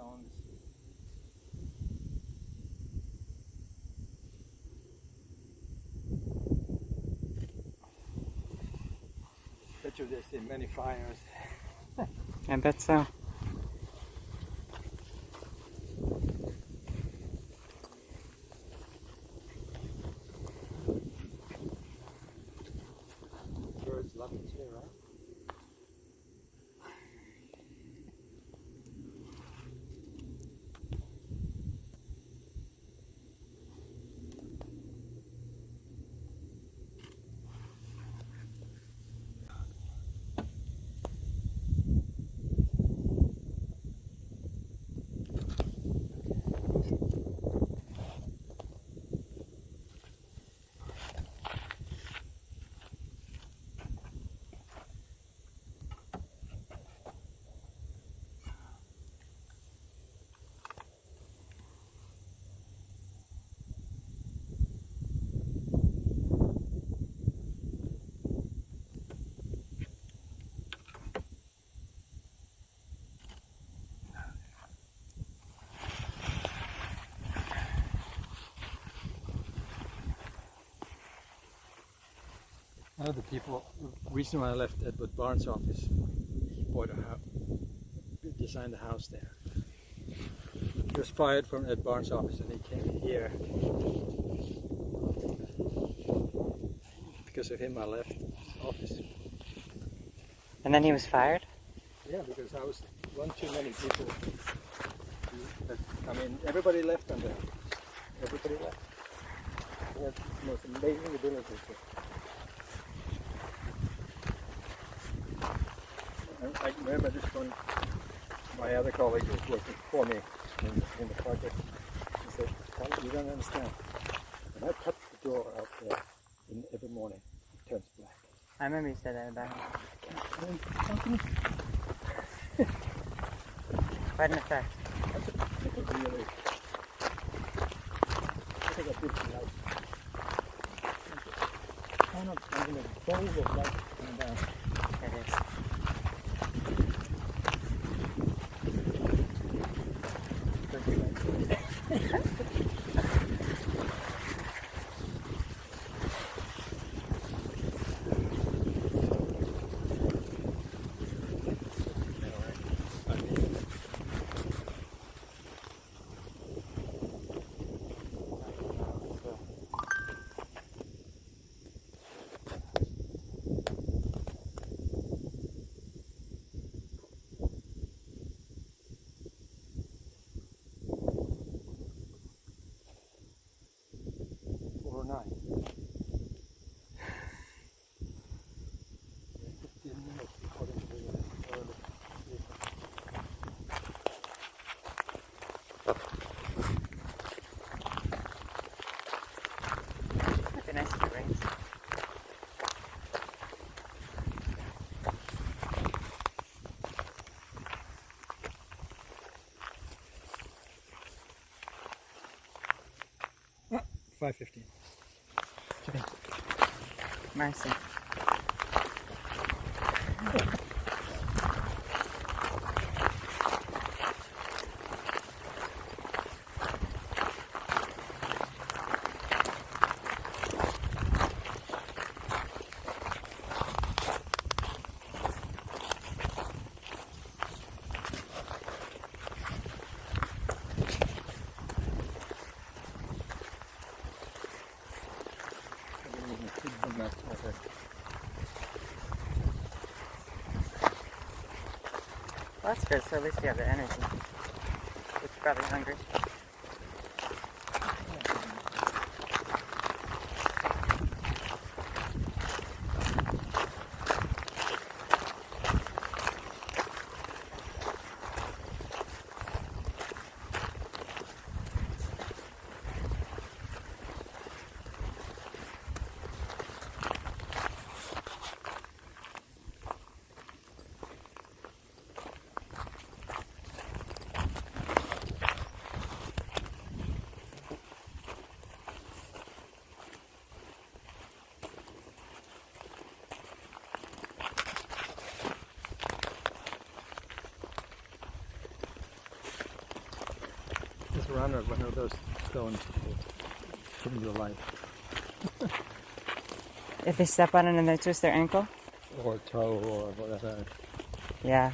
sounds. Bet you there's been many fires. I bet so. Birds love it here, right? One of the people, the reason why I left Edward Barnes' office, he bought a house, designed a house there. He was fired from Ed Barnes' office and he came here. Because of him I left his office. And then he was fired? Yeah, because I was one too many people. I mean, everybody left on there. Everybody left. We had the most amazing abilities. I remember this one, my other colleague was working for me in the project. He said, "Carl, you don't understand. When I touch the door out there every morning, it turns black." I remember you said that about him. Quite an effect. I think I did tonight. Kind of, I'm in a bowl of light coming down. It is. That'd be nice if it rains. Ah, 5:15. Mercy. Well, that's good, so at least you have the energy. But you're probably hungry. run or one of those stones will change your life. If they step on it and they twist their ankle? Or toe or whatever. Yeah.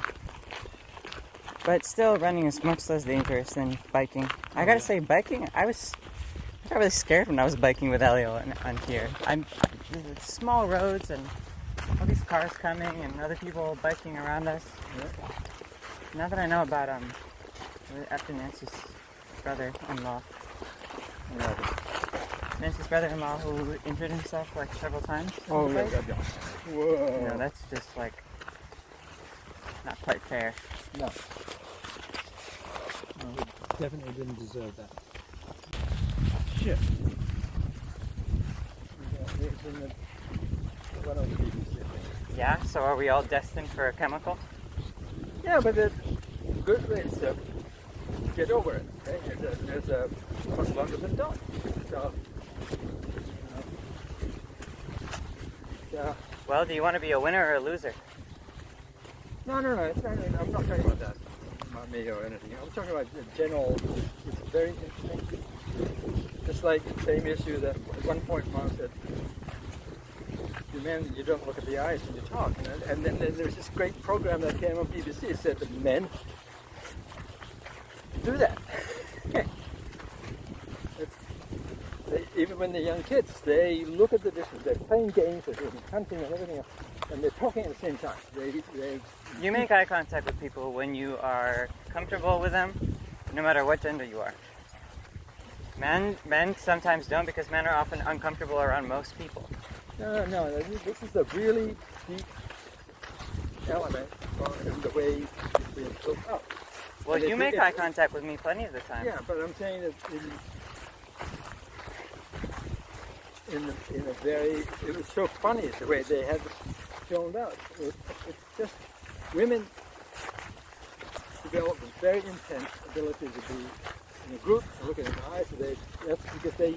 But still, running is much less dangerous than biking. I gotta say, biking, I got really scared when I was biking with Elio on here. Small roads and all these cars coming and other people biking around us. Yeah. Now that I know about after Nancy's brother-in-law, Yeah. Nancy's brother-in-law who injured himself like several times. Oh, on the yeah, bike. yeah. Whoa. You know, that's just like not quite fair. No. No, we definitely didn't deserve that. Shit. Yeah, it's in one of the BBC, I think. Yeah. So are we all destined for a chemical? Yeah, but the good ways to get over it. Okay? There's a much longer than done. So, yeah. Well, do you want to be a winner or a loser? No, it's not, I'm not talking about that, about me or anything. I'm talking about the general, it's very interesting. Just like the same issue that at one point Mom said, you men, you don't look at the eyes when you talk. And then there's this great program that came on BBC. It said that men do that. Even when they're young kids, they look at the distance. They're playing games, they're doing hunting and everything else, and they're talking at the same time. You make eye contact with people when you are comfortable with them, no matter what gender you are. Men sometimes don't because men are often uncomfortable around most people. No, this is a really deep element in the way we look up. Well, you make eye contact with me plenty of the time. Yeah, but I'm saying that in a very, it was so funny the way they had filmed out. It's just, women develop a very intense ability to be in a group, look in the eyes. That's because they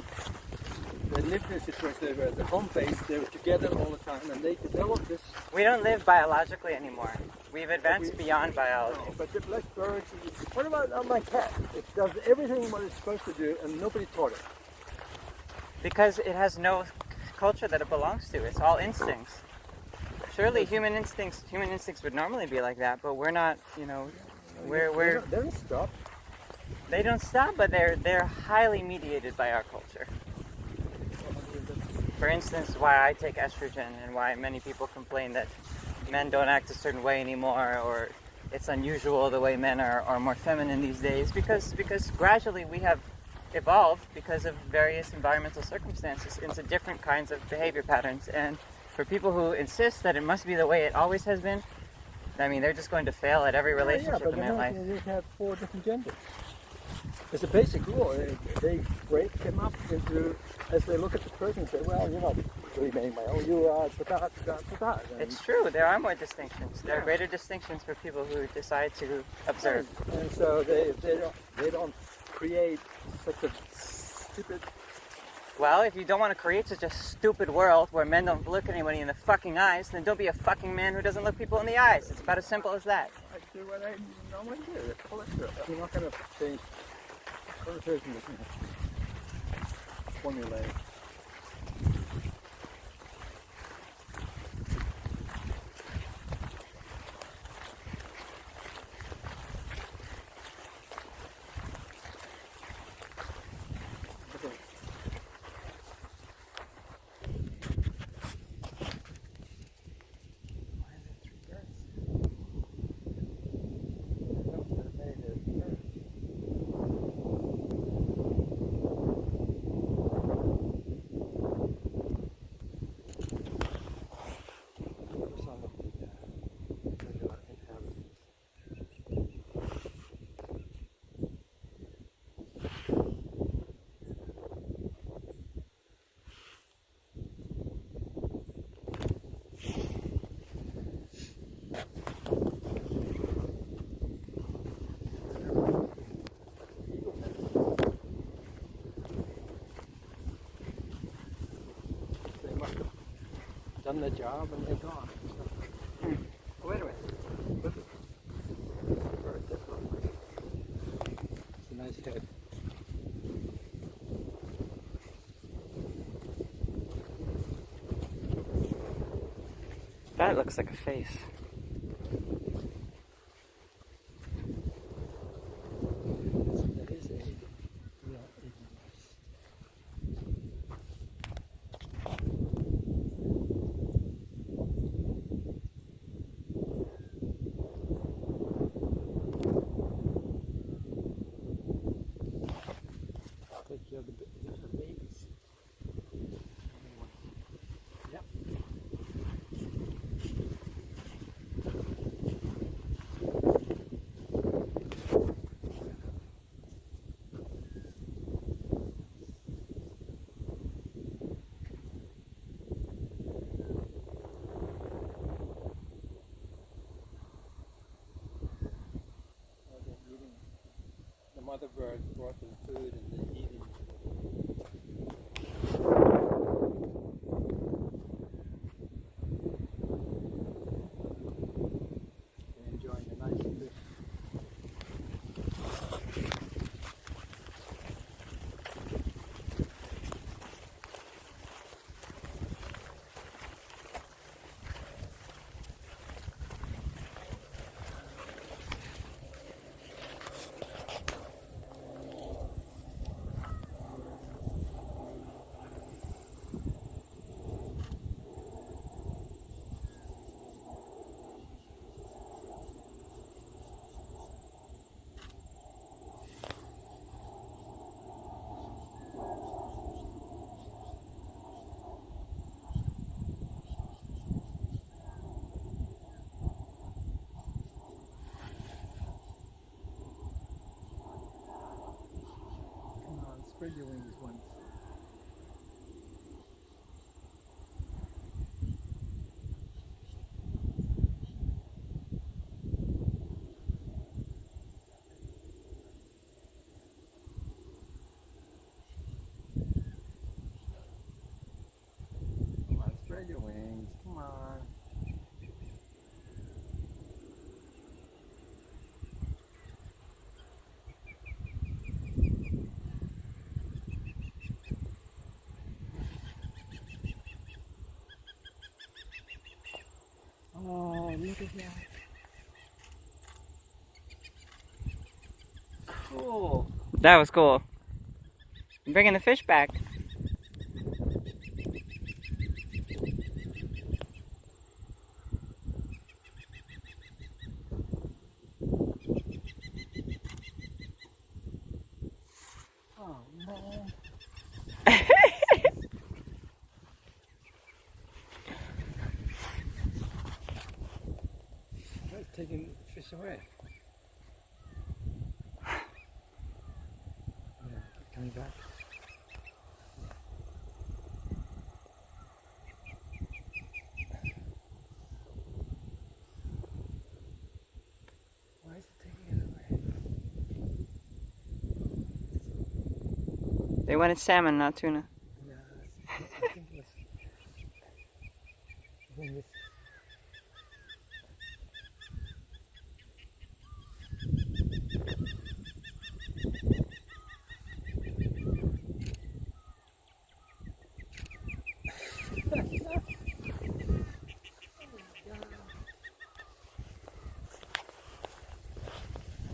lived in a situation where they were at the home base, they were together all the time, and they developed this. We don't live biologically anymore. We've advanced beyond biology. No, but the black bird, what about my cat? It does everything what it's supposed to do, and nobody taught it. Because it has no culture that it belongs to. It's all instincts. Surely human instincts would normally be like that, but we're not, you know, we're They don't stop. they don't stop, but they're highly mediated by our culture. For instance, why I take estrogen and why many people complain that men don't act a certain way anymore, or it's unusual the way men are more feminine these days, because gradually we have evolved because of various environmental circumstances into different kinds of behavior patterns. And for people who insist that it must be the way it always has been, I mean, they're just going to fail at every relationship in their life. You have 4 different genders. It's a basic rule. They break them up into, as they look at the person and say, well, you're not really being male, you are ta-ta. It's true, there are more distinctions. There are greater distinctions for people who decide to observe. And so they don't create such a stupid. Well, if you don't want to create such a stupid world where men don't look anybody in the fucking eyes, then don't be a fucking man who doesn't look people in the eyes. It's about as simple as that. I do what I normally do. I'm not going to change. Conversation is formulaic. Done the job and they're gone. Oh, wait a minute. Look at this bird. That's lovely. It's a nice head. That looks like a face. That is a real ignorance. Take care of the babies. Yep. They're eating. The mother bird brought them food and they're eating. They're enjoying a nice fish. Come on, spread your wings once. Come on, spread your wings. Come on. Oh, look at that. Cool. That was cool. I'm bringing the fish back. Oh, man. That's taking fish away. Yeah, coming back. Why is it taking it away? They wanted salmon, not tuna. Yeah, I think it was. I think this.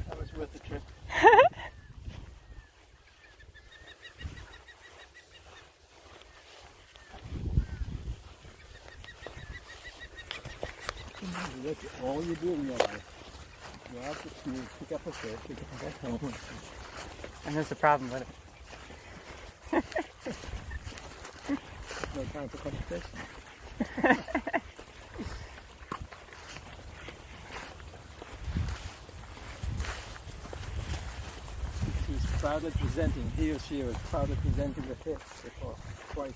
That was worth the trip. That's all you do in your life. You have to pick up a fish, you get back home. And that's the problem with it. No time for conversation. He's proudly presenting, he or she was proudly presenting the fish before twice.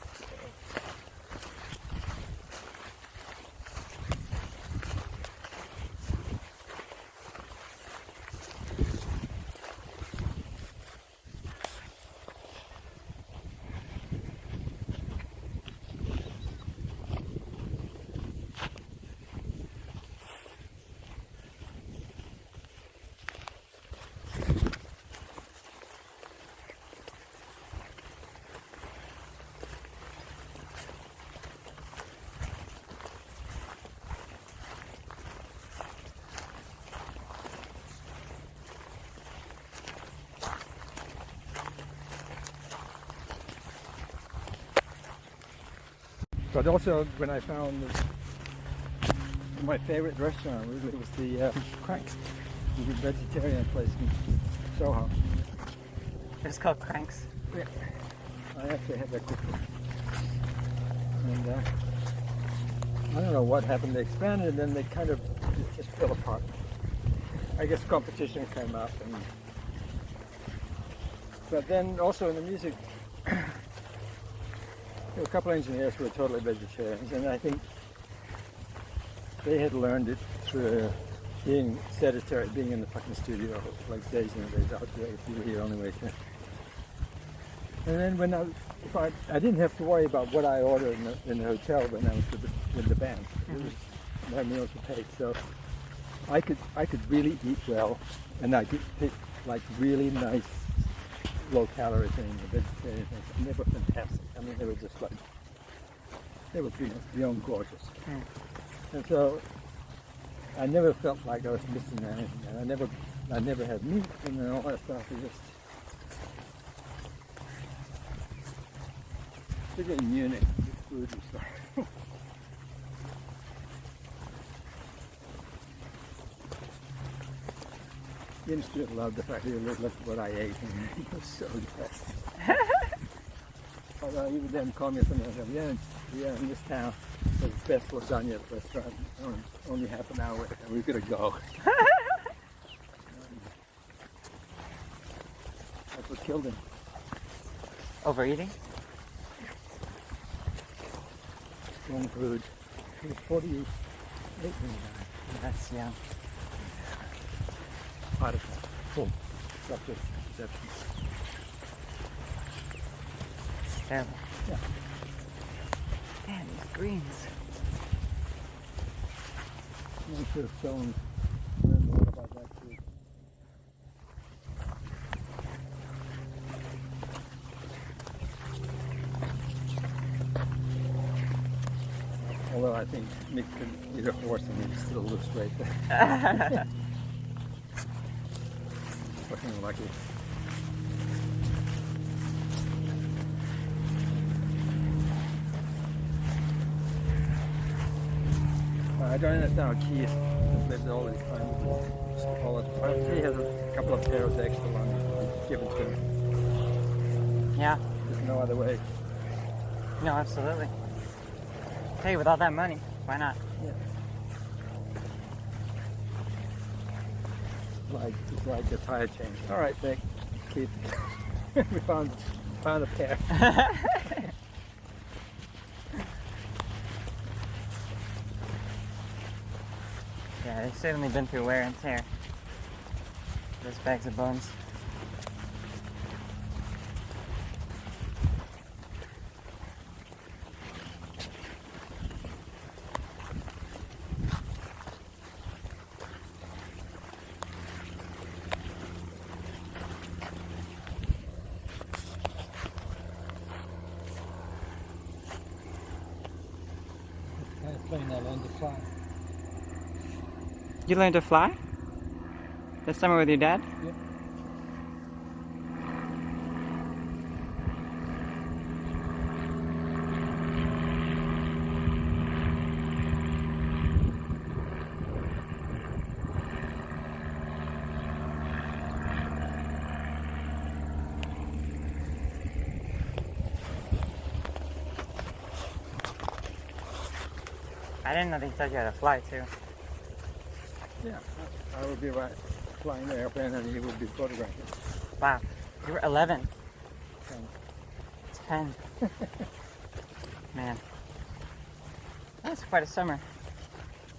But also when I found my favorite restaurant really was the Cranks. the vegetarian place in Soho. It's called Cranks. Yeah. I actually had that cookbook. And I don't know what happened. They expanded and then they kind of it just fell apart. I guess competition came up. But then also in the music, there were a couple of engineers who were totally vegetarians, and I think they had learned it through being sedentary, being in the fucking studio like days in and days out. If you were here only way to. And then when I didn't have to worry about what I ordered in the hotel when I was with the band. It was my meals were paid, so I could really eat well, and I could pick like really nice low-calorie things, vegetarian things, and they were fantastic. I mean, they were just like they were beyond gorgeous. And so I never felt like I was missing anything. And I never had meat and all that stuff. It just particularly in Munich, the food and stuff. Jim Stewart loved the fact that he looked at what I ate, and he was so depressed. Although he would then call me something like, yeah, in this town, the best lasagna restaurant, only half an hour away, and we could go. That's what killed him. Overeating? Wrong food. He was 48 when he died. That's young. Heart attack. Boom. Ruptured perception. It's terrible. Yeah. Damn, these greens. I should have shown more about that too. Although I think Mick could eat a horse and he'd still lose weight. Fucking lucky. I don't understand how Keith has lived all this time. All the time. He has a couple of pairs of extra lungs given to him. Yeah. There's no other way. No, absolutely. Hey, with all that money, why not? Yeah. It's like a tire change. All right, Vic, Keith. We found a pair. Yeah, they've certainly been through wear and tear. Those bags of bones. Playing that on the fly. You learned to fly? This summer with your dad? Yep. I didn't know they taught you how to fly too. Yeah, I would be flying the airplane and he would be photographing. Wow, you were 11. 10. Man, that's quite a summer.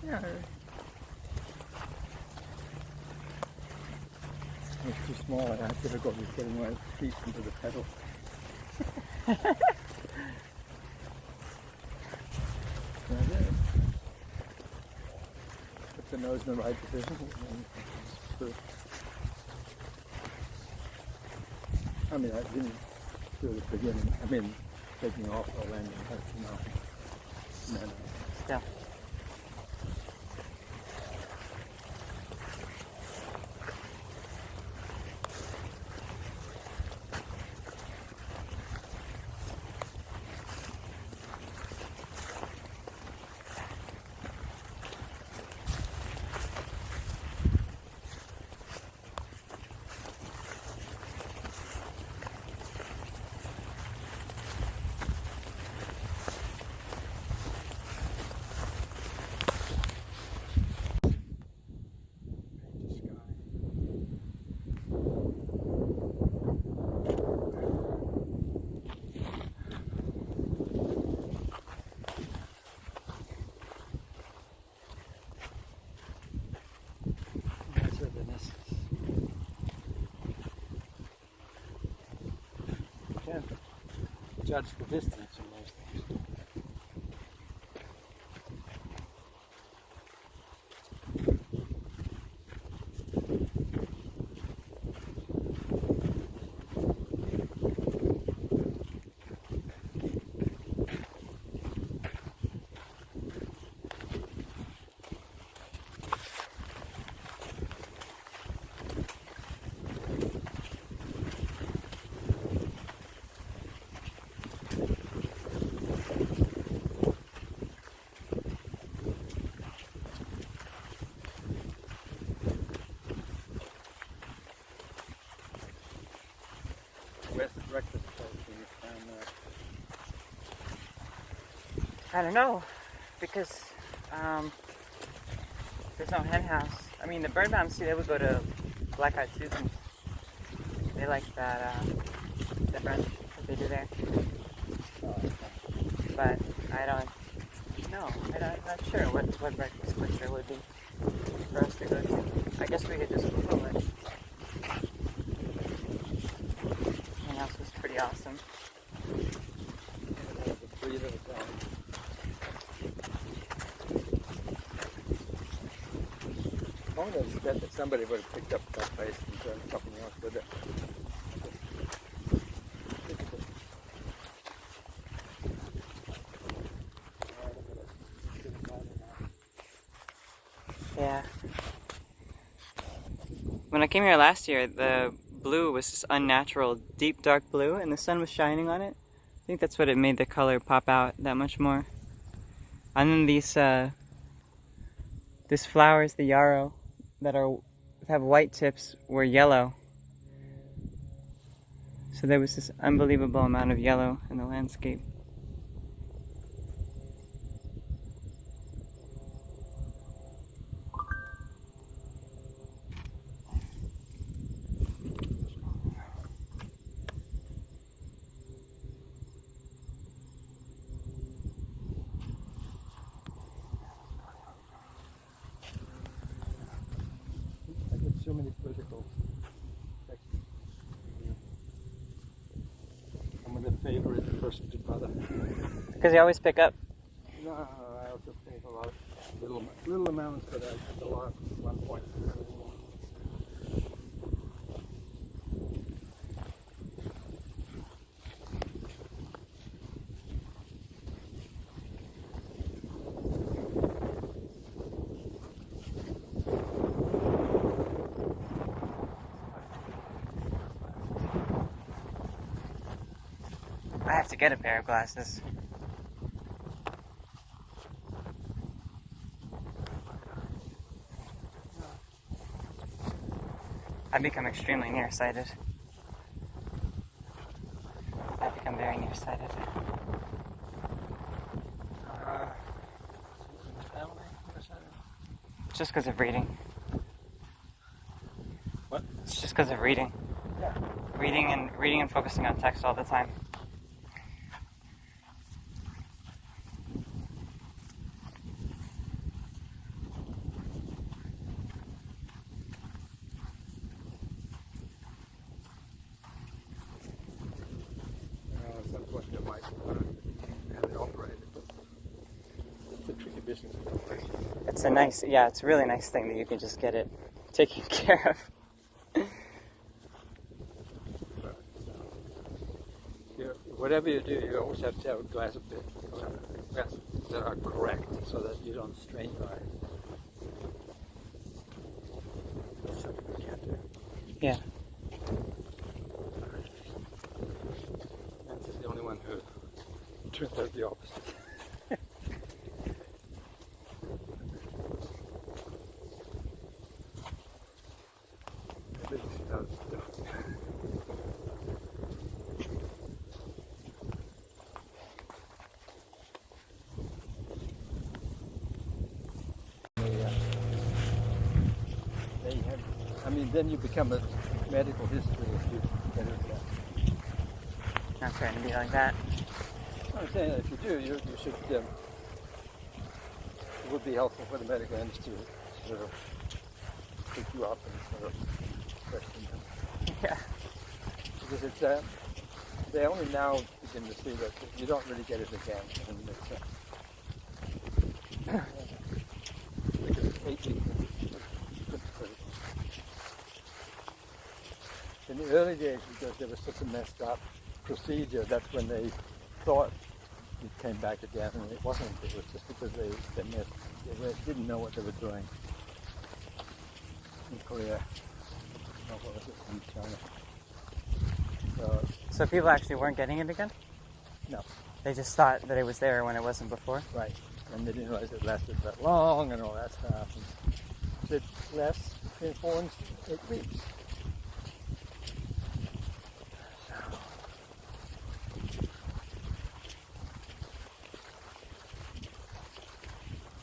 Yeah. It's too small. I have difficulty getting my feet into the pedal. Put the nose in the right position. I mean, I didn't do the beginning. I mean, taking off or landing. No. Still. judge the distance in those things. Where's the breakfast place when you found that? I don't know, because there's no hen house. I mean, the bird moms, see, they would go to Black Eyed Susan's. They like that brunch that they do there. But I don't know. I'm not sure what breakfast place there would be for us to go to. I guess we could just Google it. Hen house was pretty awesome. The breed of the town. I wonder if somebody would have picked up that place and done something else with it. Yeah. When I came here last year, the blue was this unnatural, deep dark blue, and the sun was shining on it. I think that's what it made the color pop out that much more. And then these flowers, the yarrow, that have white tips, were yellow. So there was this unbelievable amount of yellow in the landscape. I get so many political texts. I'm the favorite person to bother. Because you always pick up. No, I also think a lot of little amounts, but I think a lot at one point. I have to get a pair of glasses. I've become extremely nearsighted. I've become very nearsighted. It's just because of reading. What? It's just because of reading. Yeah. Reading and focusing on text all the time. At some point they might have it operated. It's a tricky business. It's a nice, yeah, it's a really nice thing that you can just get it taken care of. Whatever you do, you always have to have a glasses that are correct so that you don't strain your eyes. That's something you can't do. Yeah. Nancy's the only one who turns out the opposite. Maybe she does. I mean, then you become a medical history if you get into that. Not trying to be like that. I'm saying that if you do, you should. It would be helpful for the medical industry to sort of pick you up and sort of question them. Yeah. Because they only now begin to see that you don't really get it again. And it's 8 weeks. In the early days, because there was such a messed up procedure, that's when they thought it came back again, and it wasn't. It was just because they didn't know what they were doing in Korea. What was it, in China? So people actually weren't getting it again? No. They just thought that it was there when it wasn't before? Right. And they didn't realize it lasted that long and all that stuff. And it lasts between 4 and 8 weeks.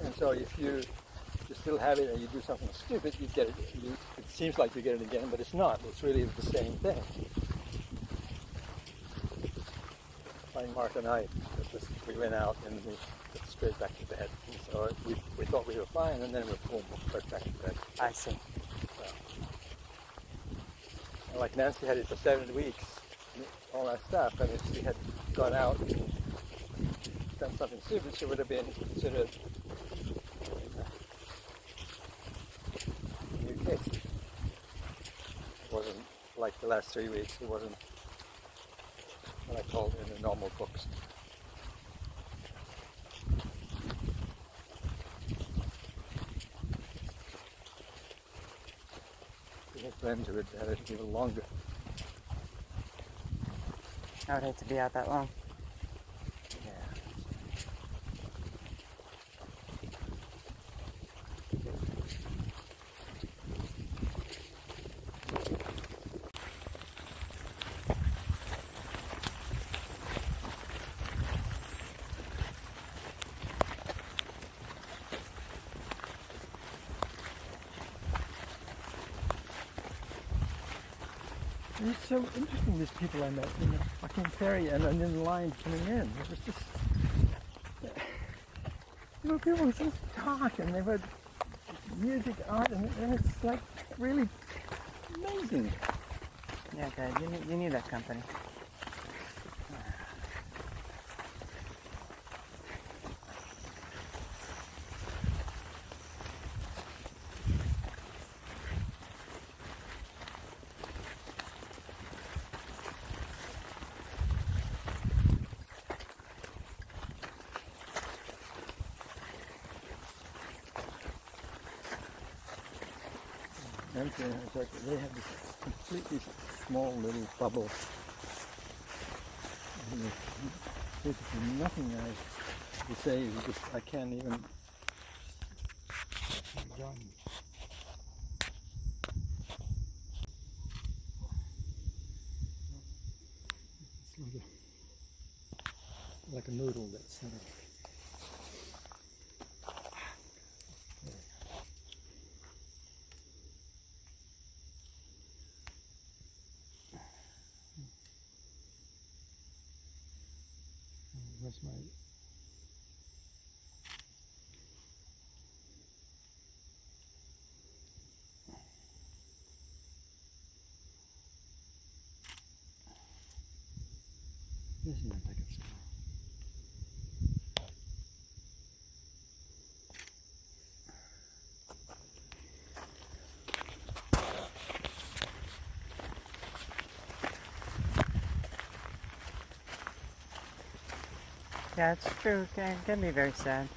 And so if you still have it and you do something stupid, you get it. It seems like you get it again, but it's not. It's really the same thing. Like Mark and I, we went out and we got straight back to bed. And so we thought we were fine, and then we boom, straight back to bed. I see. So, and like Nancy had it for 7 weeks, all that stuff, and if she had gone out and done something stupid, she would have been considered a new case. It wasn't like the last 3 weeks. It wasn't what I call in the normal books. We had friends who had had it even longer. I would hate to be out that long. Yeah. It's so interesting, these people I met in the fucking ferry and then in the line coming in. It was just, people would just talk and they would music, art, and it's like really amazing. Yeah, Dad, you need that company. And it's like they have this completely small little bubble. And there's basically nothing I to say. It's just, I can't even. I'm done. It's like a noodle that's sort of. Where's my... Isn't it like it's... Yeah, it's true. It can be very sad.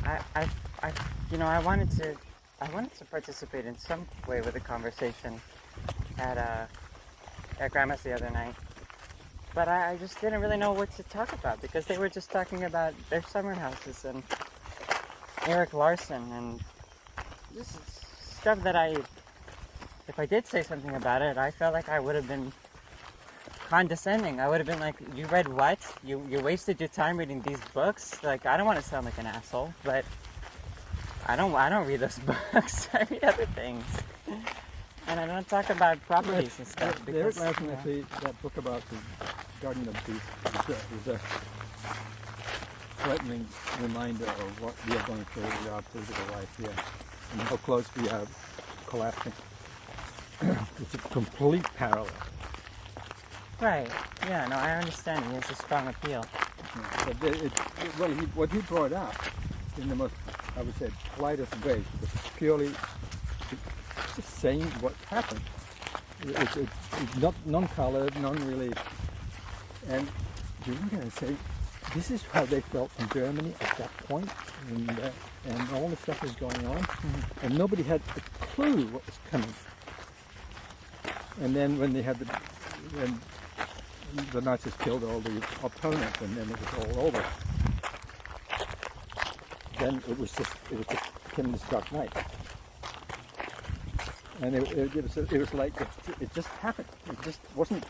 I wanted to participate in some way with the conversation at Grandma's the other night, but I just didn't really know what to talk about because they were just talking about their summer houses and Erik Larson and this is stuff that if I did say something about it, I felt like I would have been condescending. I would have been like, you read what? You wasted your time reading these books? Like, I don't want to sound like an asshole, but I don't read those books. I read other things. And I don't talk about properties and stuff. Erik Larson, actually, that book about the Garden of Peace is a threatening reminder of what we are going through with our political life here and how close we are collapsing. it's a complete parallel. Right. Yeah, no, I understand. He has a strong appeal. Yeah, but what he brought up in the most, I would say, politest way, was purely just saying what happened. It's not non-colored, non-really, and you look at it and say, this is how they felt in Germany at that point, and all the stuff was going on, and nobody had a clue what was coming. And then when they had when the Nazis killed all the opponents, and then it was all over, then it became this dark night. And it was like it just happened. It just wasn't.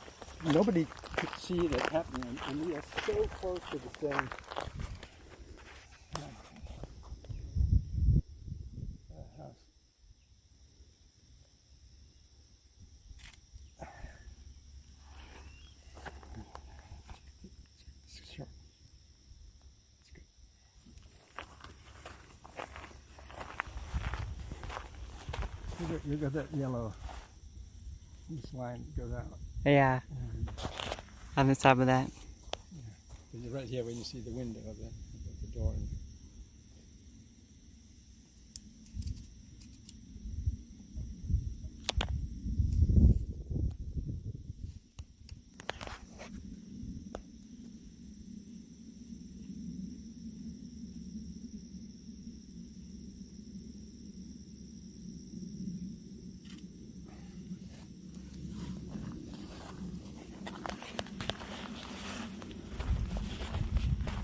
Nobody could see that happening, and we are so close to the same house. Sure. It's good. You got that yellow. This line goes out. Yeah. On the top of that. You're right here when you see the window of the door.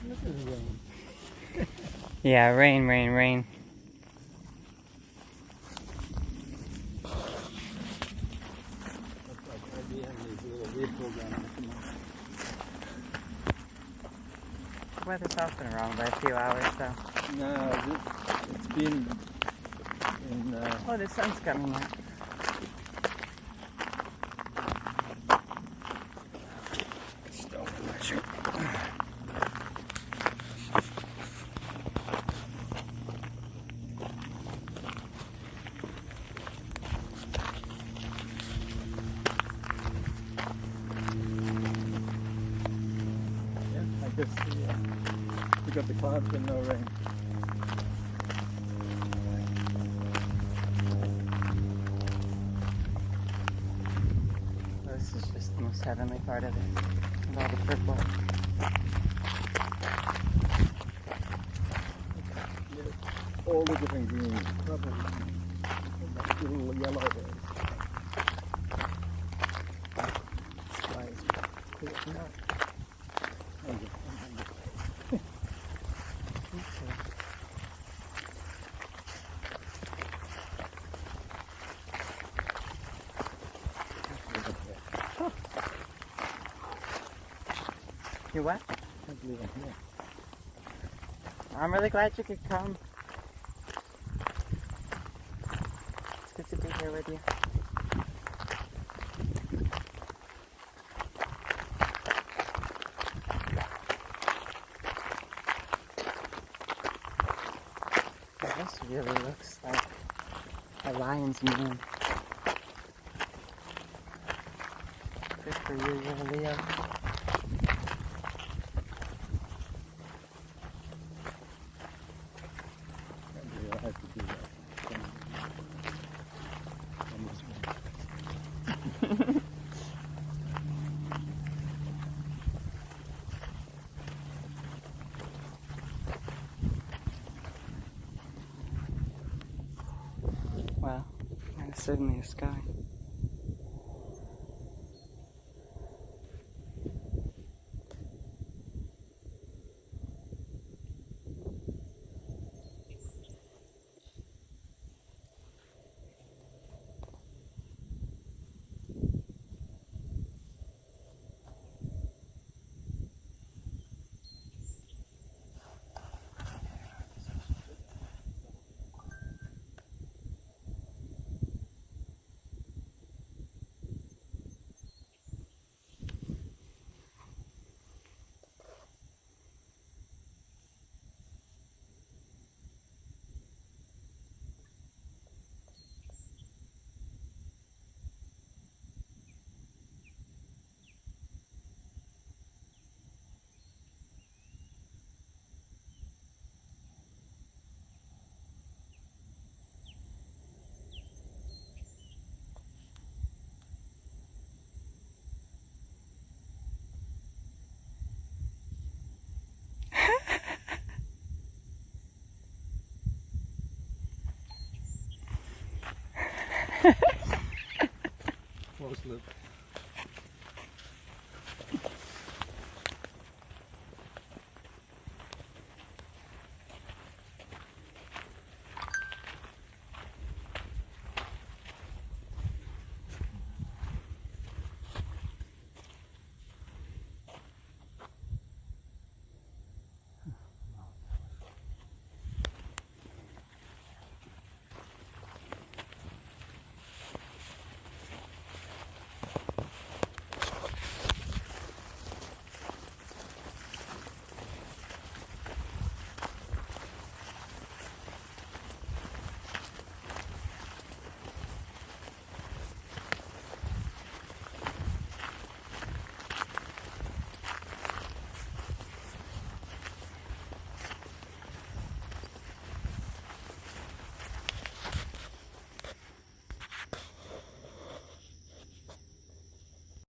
Look at the rain. Yeah, rain, rain, rain. Looks like IBM needs a little reprogramming at the moment. The weather's often wrong by a few hours, though. No, it's been in. Oh, the sun's coming out. I guess we got the clouds and no rain. This is just the most heavenly part of it. With all the purple. All the different greens, probably that little yellow there. Sky is clear now. You what? I believe I'm here. I'm really glad you could come. It's good to be here with you. This really looks like a lion's mane. Good for you, you're a Leo. I have to do that. Well, that is certainly a sky. Close loop.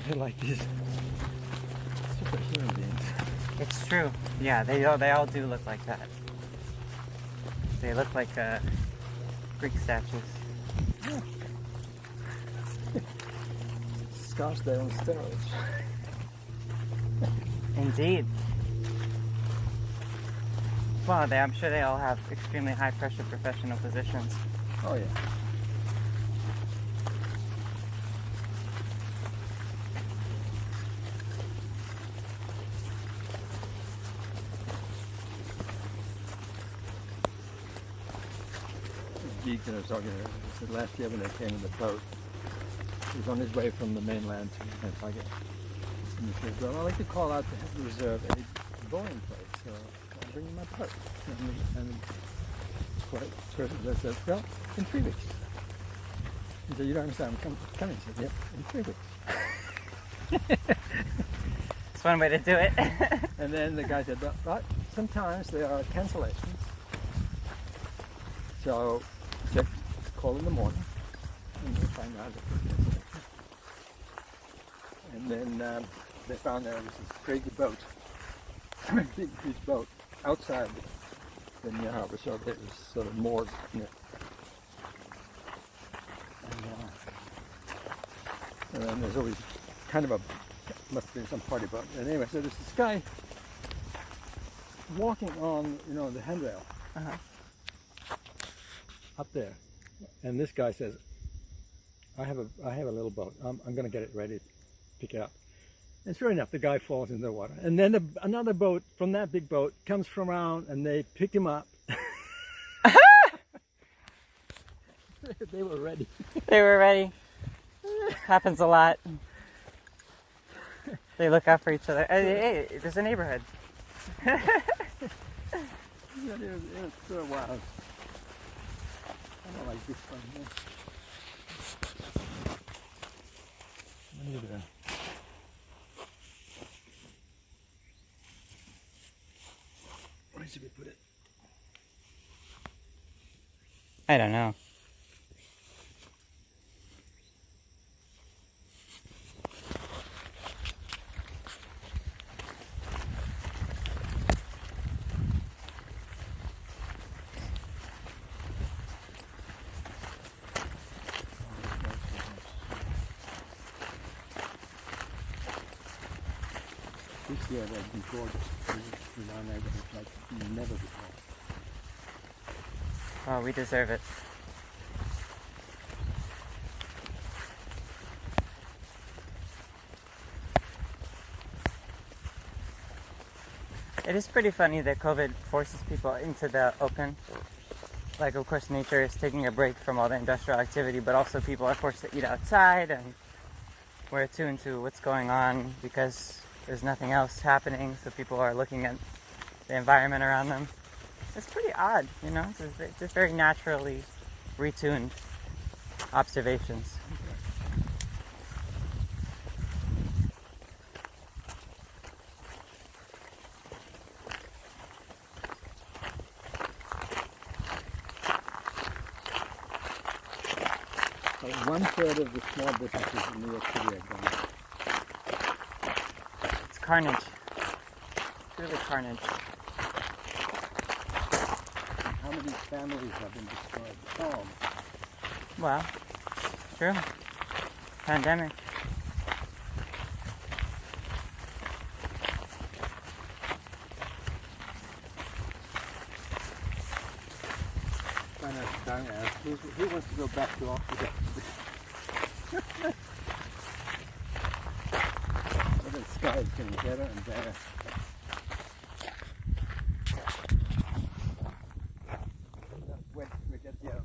They're like these superhuman beings. It's true. Yeah, they all do look like that. They look like Greek statues. Yeah. Scottsdale on steroids. Indeed. Well, I'm sure they all have extremely high pressure professional positions. Oh yeah. Geek that I was talking to, he said last year when they came in the boat, he was on his way from the mainland to Nantucket. And he said, well, I like to call out to reserve a boarding place, so I'll bring you my boat. And I said, well, in 3 weeks. He said, you don't understand, I'm coming. He said, yeah, in 3 weeks. It's one way to do it. And then the guy said, but sometimes there are cancellations. So just call in the morning and we'll find out if there's cancellation. And then they found there was this crazy boat, big huge boat outside the near harbor, so it was sort of moored near. And then there's always kind of must have been some party boat. And anyway, so there's this guy walking on, the handrail up there. And this guy says, I have a little boat. I'm going to get it ready to pick it up. And sure enough, the guy falls in the water. And then another boat from that big boat comes from around and they pick him up. They were ready. They were ready. Happens a lot. They look out for each other. Hey, there's a neighborhood. Yeah, it was so wild. I don't like this one here. Look at that. Where should we put it? I don't know. This year they've been gorgeous in our neighborhood like never before. Oh, we deserve it. It is pretty funny that COVID forces people into the open. Like, of course, nature is taking a break from all the industrial activity, but also people are forced to eat outside, and we're attuned to what's going on because there's nothing else happening, so people are looking at the environment around them. It's pretty odd, it's just very naturally retuned observations. About 1/3 of the small businesses in New York City are gone. It's carnage. It's really carnage. How many families have been destroyed? Oh, Well, True. Pandemic. Who wants to go back to Africa? The sky is getting better and better. When we get here.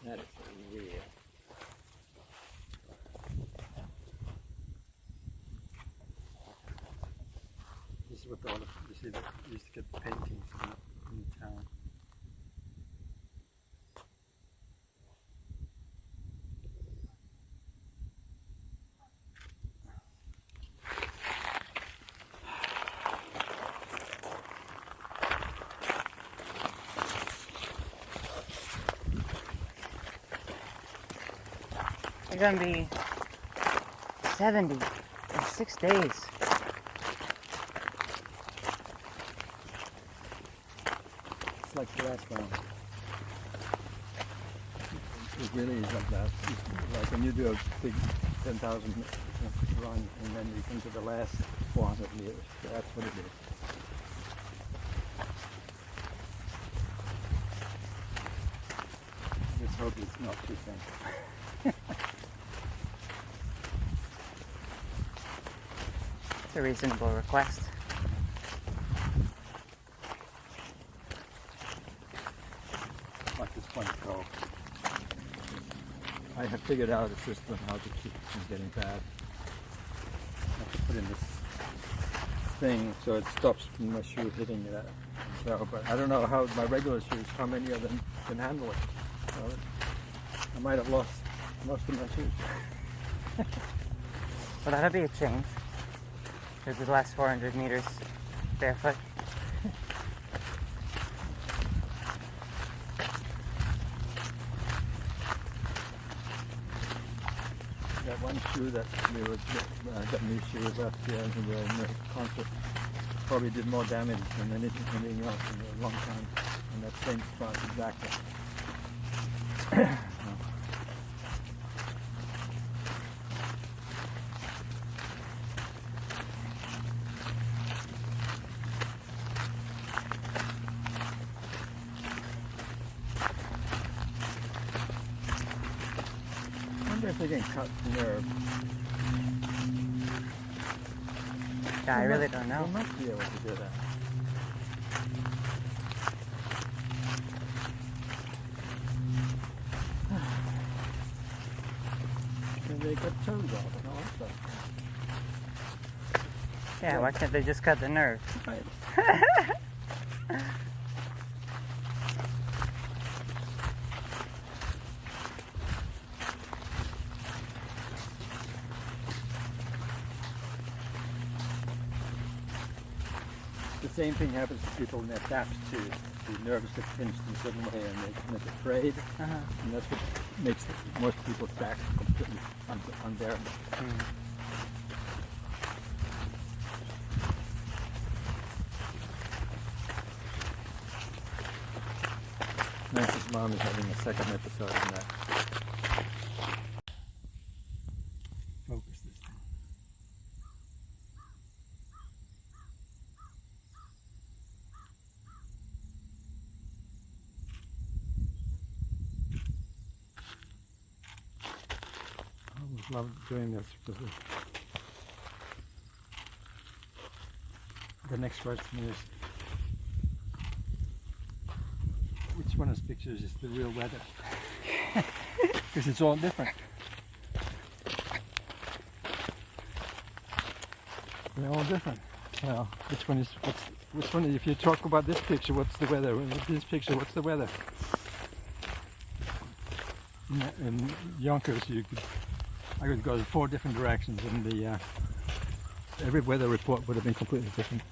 That is real. This is what all of you see. You used to get paintings in town. It's gonna be 70 in 6 days. It's like the last one. It really is like that. It's like when you do a big 10,000 run and then you come to the last 400 meters. That's what it is. Just hope it's not too thin. It's a reasonable request. Like this one go. I have figured out a system how to keep it from getting bad. I have to put in this thing so it stops my shoe hitting it. So, but I don't know how my regular shoes, how many of them can handle it. So I might have lost most of my shoes. Well, that'll be a change. There's the last 400 meters barefoot. That one shoe that we were got new shoes last year in the concert probably did more damage than anything else in a long time in that same spot exactly. I wonder if they can cut the nerve. Yeah, I really don't know. They must be able to do that. And they cut toes off and all that stuff. Yeah, why can't they just cut the nerve? Right. The same thing happens to people when they're attached to the nerves get pinched in a certain way and they get afraid. And that's what makes most people's back completely unbearable. Nancy's mom is having a second episode on that. Focus this thing. I always love doing this because the next word to me is which one of these pictures is the real weather? Because it's all different. They're all different. Well, which one is which one? If you talk about this picture, what's the weather? This picture, what's the weather? In Yonkers, I could go 4 different directions, and every weather report would have been completely different.